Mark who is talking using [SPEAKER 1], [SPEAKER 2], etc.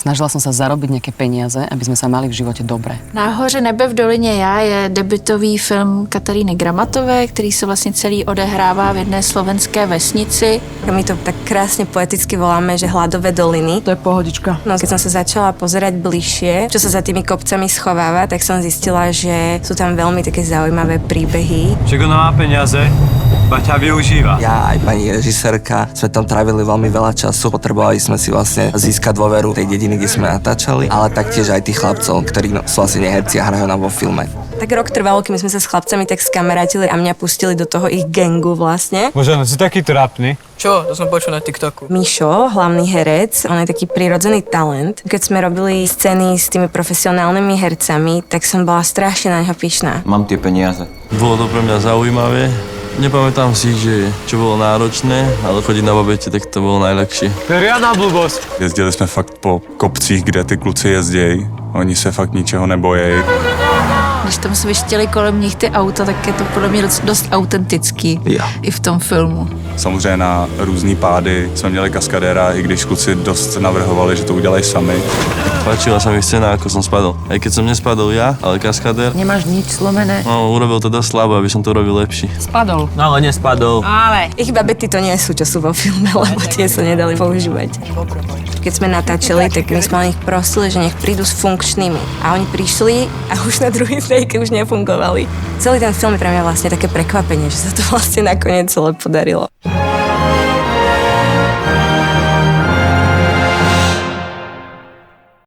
[SPEAKER 1] Snažila som sa zarobiť nejaké peniaze, aby sme sa mali v živote dobre.
[SPEAKER 2] Nahoře nebe v dolině já je debutový film Kataríny Gramatové, který se vlastně celý odehrává v jedné slovenské vesnici.
[SPEAKER 3] My to tak krásne poeticky voláme, že Hladové doliny.
[SPEAKER 4] To je pohodička.
[SPEAKER 3] No, keď som sa začala pozerať bližšie, čo sa za tými kopcami schováva, tak som zistila, že sú tam veľmi také zaujímavé príbehy.
[SPEAKER 5] Však ona má peniaze, Baťa využíva.
[SPEAKER 6] Ja aj pani režisérka sme tam trávili veľmi veľa času. Potrebovali sme si vlastne získať dôveru tej dediny, kde sme natáčali, ale taktiež aj tých chlapcov, ktorí sú asi neherci a hrajú nám vo filme.
[SPEAKER 3] Tak rok trvalo, kým sme sa s chlapcami tak skamarátili a mňa pustili do toho ich gangu vlastne.
[SPEAKER 5] Bože, no si taký trápny.
[SPEAKER 4] Čo? To som počul na TikToku.
[SPEAKER 3] Mišo, hlavný herec, on je taký prirodzený talent. Keď sme robili scény s tými profesionálnymi hercami, tak som bola strašne na ňo pyšná.
[SPEAKER 7] Mám tie peniaze.
[SPEAKER 8] Bolo to pre mňa zaujímavé. Nepamätám si, že čo bolo náročné, ale chodiť na babete, tak to bolo najľahšie.
[SPEAKER 5] To je riadna blbosť.
[SPEAKER 9] Jezdili jsme fakt po kopcích, kde ty kluci jezdějí. Oni se fakt ničeho nebojí.
[SPEAKER 2] Když tam svištěli kolem nich ty auta, tak je to podle mě dost autentický i v tom filmu.
[SPEAKER 9] Samozřejmě na různý pády jsme měli kaskadéra, i když kluci dost navrhovali, že to udělají sami.
[SPEAKER 8] Páčila sa mi scéna, ako som spadol. Aj keď som nespadol ja, ale kaskadér.
[SPEAKER 4] Nemáš nič slomené?
[SPEAKER 8] No, urobil to dosť slabo, aby som to urobil lepší.
[SPEAKER 4] Spadol.
[SPEAKER 5] No ale nespadol.
[SPEAKER 4] Ale.
[SPEAKER 3] Ich babety to nie sú, čo sú vo filme, lebo tie sa nedali používať. Keď sme natáčali, tak my sme ich prosili, že nech prídu s funkčnými. A oni prišli a už na druhej strejke už nefungovali. Celý ten film je pre mňa vlastne také prekvapenie, že sa to vlastne nakoniec celé podarilo.